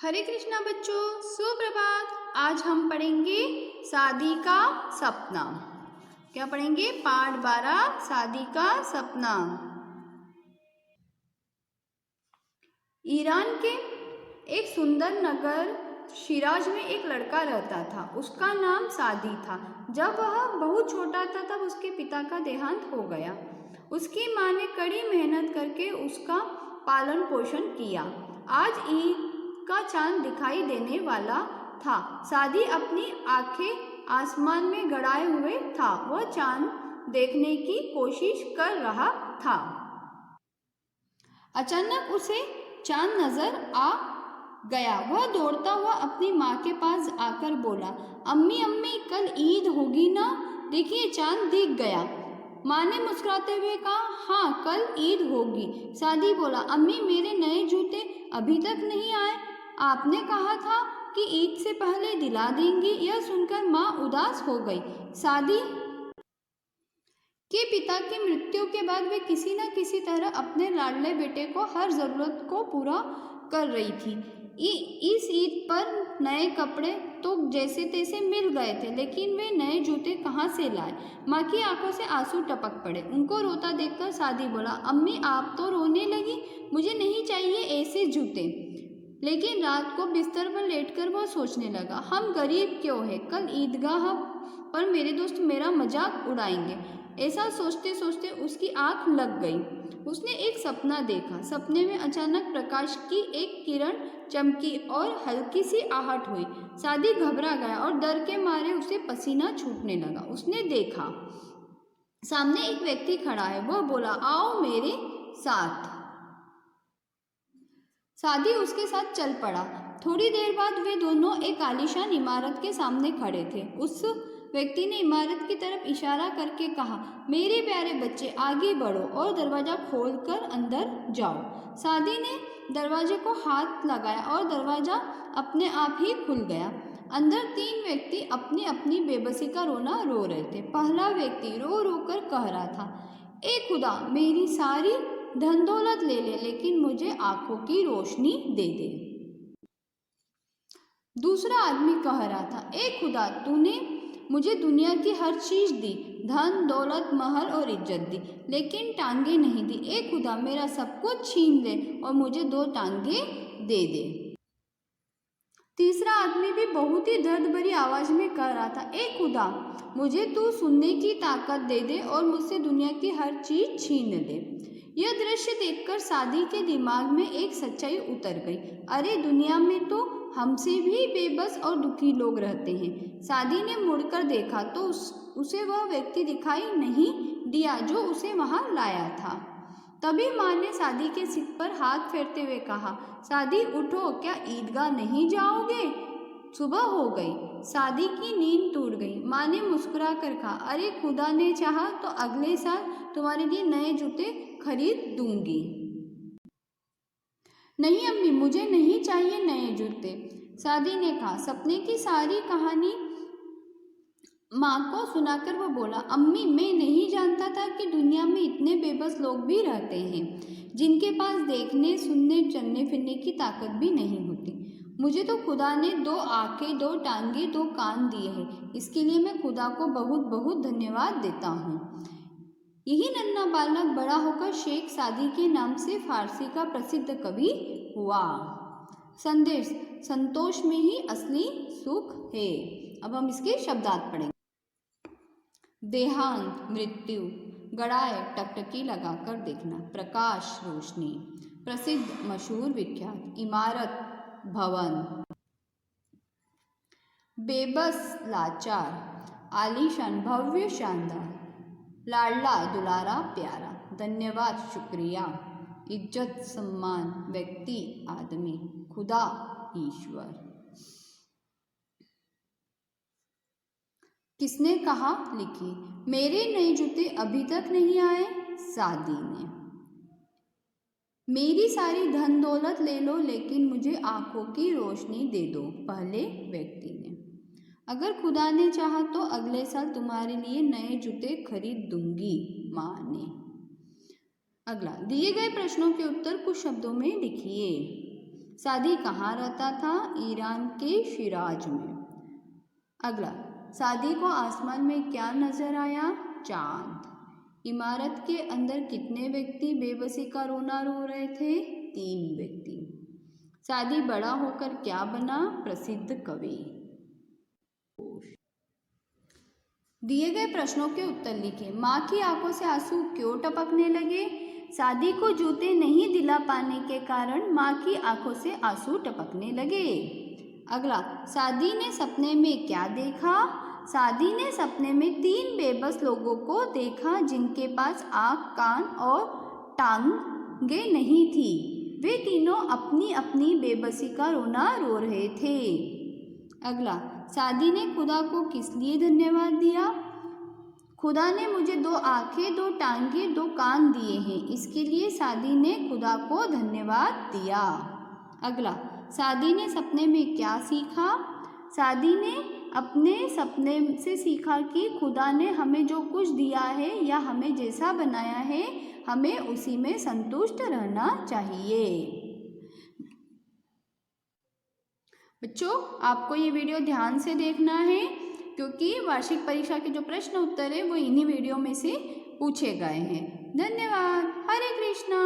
हरे कृष्णा बच्चों, सुप्रभात। आज हम पढ़ेंगे शादी का सपना। क्या पढ़ेंगे? पाठ 12, शादी का सपना। ईरान के एक सुंदर नगर शिराज में एक लड़का रहता था। उसका नाम सादी था। जब वह बहुत छोटा था तब उसके पिता का देहांत हो गया। उसकी माँ ने कड़ी मेहनत करके उसका पालन पोषण किया। आज ईद का चांद दिखाई देने वाला था। सादी अपनी आंखें आसमान में गड़ाए हुए था। वह चांद देखने की कोशिश कर रहा था। अचानक उसे चांद नजर आ गया। वह दौड़ता हुआ अपनी माँ के पास आकर बोला, अम्मी अम्मी, कल ईद होगी ना? देखिए, चांद दिख गया। माँ ने मुस्कुराते हुए कहा, हाँ, कल ईद होगी। सादी बोला, अम्मी, मेरे नए जूते अभी तक नहीं आए। आपने कहा था कि ईद से पहले दिला देंगी। यह सुनकर माँ उदास हो गई। सादी के पिता की मृत्यु के बाद वे किसी न किसी तरह अपने लाडले बेटे को हर जरूरत को पूरा कर रही थी। इस ईद पर नए कपड़े तो जैसे तैसे मिल गए थे, लेकिन वे नए जूते कहाँ से लाए? माँ की आंखों से आंसू टपक पड़े। उनको रोता देखकर सादी बोला, अम्मी, आप तो रोने लगी। मुझे नहीं चाहिए ऐसे जूते। लेकिन रात को बिस्तर पर लेटकर वह सोचने लगा, हम गरीब क्यों हैं? कल ईदगाह पर मेरे दोस्त मेरा मजाक उड़ाएंगे। ऐसा सोचते सोचते उसकी आंख लग गई। उसने एक सपना देखा। सपने में अचानक प्रकाश की एक किरण चमकी और हल्की सी आहट हुई। सादी घबरा गया और डर के मारे उसे पसीना छूटने लगा। उसने देखा सामने एक व्यक्ति खड़ा है। वह बोला, आओ मेरे साथ। सादी उसके साथ चल पड़ा। थोड़ी देर बाद वे दोनों एक आलीशान इमारत के सामने खड़े थे। उस व्यक्ति ने इमारत की तरफ इशारा करके कहा, मेरे प्यारे बच्चे, आगे बढ़ो और दरवाजा खोलकर अंदर जाओ। सादी ने दरवाजे को हाथ लगाया और दरवाजा अपने आप ही खुल गया। अंदर 3 व्यक्ति अपनी अपनी बेबसी का रोना रो रहे थे। पहला व्यक्ति रो रो कर कह रहा था, ए खुदा, मेरी सारी धन दौलत ले ले, लेकिन मुझे आंखों की रोशनी दे दे। दूसरा आदमी कह रहा था, ए खुदा, तूने मुझे दुनिया की हर चीज दी, धन दौलत महल और इज्जत दी, लेकिन टांगे नहीं दी। ए खुदा, मेरा सब कुछ छीन ले और मुझे 2 टांगे दे दे। तीसरा आदमी भी बहुत ही दर्द भरी आवाज में कह रहा था, ए खुदा, मुझे तू सुनने की ताकत दे दे और मुझसे दुनिया की हर चीज छीन दे। यह दृश्य देखकर सादी के दिमाग में एक सच्चाई उतर गई। अरे, दुनिया में तो हमसे भी बेबस और दुखी लोग रहते हैं। सादी ने मुड़कर देखा तो उसे वह व्यक्ति दिखाई नहीं दिया जो उसे वहां लाया था। तभी माँ ने सादी के सिर पर हाथ फेरते हुए कहा, सादी, उठो, क्या ईदगाह नहीं जाओगे? सुबह हो गई। सादी की नींद टूट गई। माँ ने मुस्कुरा कर कहा, अरे, खुदा ने चाहा तो अगले साल तुम्हारे लिए नए जूते खरीद दूंगी। नहीं अम्मी, मुझे नहीं चाहिए नए जूते, सादी ने कहा। सपने की सारी कहानी माँ को सुनाकर वह बोला, अम्मी, मैं नहीं जानता था कि दुनिया में इतने बेबस लोग भी रहते हैं, जिनके पास देखने, सुनने, चलने फिरने की ताकत भी नहीं होती। मुझे तो खुदा ने 2 आंखें, 2 टांगे, 2 कान दिए हैं। इसके लिए मैं खुदा को बहुत बहुत धन्यवाद देता हूँ। यही नन्हा बालक बड़ा होकर शेख सादी के नाम से फारसी का प्रसिद्ध कवि हुआ। संदेश, संतोष में ही असली सुख है। अब हम इसके शब्दार्थ पढ़ेंगे। देहांत, मृत्यु, गड़ाए, टकटकी लगाकर देखना, प्रकाश, रोशनी, प्रसिद्ध, मशहूर, विख्यात, इमारत, भवन, बेबस, लाचार, आलीशान, भव्य, शानदार, लाडला, दुलारा, प्यारा, धन्यवाद, शुक्रिया, इज्जत, सम्मान, व्यक्ति, आदमी, खुदा, ईश्वर। किसने कहा? लिखी। मेरे नए जूते अभी तक नहीं आए, सादी ने। मेरी सारी धन दौलत ले लो, लेकिन मुझे आंखों की रोशनी दे दो, पहले व्यक्ति ने। अगर खुदा ने चाहा तो अगले साल तुम्हारे लिए नए जूते खरीद दूंगी, माँ ने। अगला, दिए गए प्रश्नों के उत्तर कुछ शब्दों में लिखिए। सादी कहाँ रहता था? ईरान के शिराज में। अगला, सादी को आसमान में क्या नजर आया? चांद। इमारत के अंदर कितने व्यक्ति बेबसी का रोना रो रहे थे? 3 व्यक्ति। सादी बड़ा होकर क्या बना? प्रसिद्ध कवि। दिए गए प्रश्नों के उत्तर लिखें। माँ की आंखों से आंसू क्यों टपकने लगे? सादी को जूते नहीं दिला पाने के कारण माँ की आंखों से आंसू टपकने लगे। अगला, सादी ने सपने में क्या देखा? सादी ने सपने में 3 बेबस लोगों को देखा जिनके पास आँख, कान और टांगे नहीं थी। वे तीनों अपनी अपनी बेबसी का रोना रो रहे थे। अगला, सादी ने खुदा को किस लिए धन्यवाद दिया? खुदा ने मुझे 2 आँखें, 2 टांगे, 2 कान दिए हैं, इसके लिए सादी ने खुदा को धन्यवाद दिया। अगला, सादी ने सपने में क्या सीखा? सादी ने अपने सपने से सीखा कि खुदा ने हमें जो कुछ दिया है या हमें जैसा बनाया है, हमें उसी में संतुष्ट रहना चाहिए। बच्चों, आपको ये वीडियो ध्यान से देखना है क्योंकि वार्षिक परीक्षा के जो प्रश्न उत्तर है वो इन्हीं वीडियो में से पूछे गए हैं। धन्यवाद। हरे कृष्णा।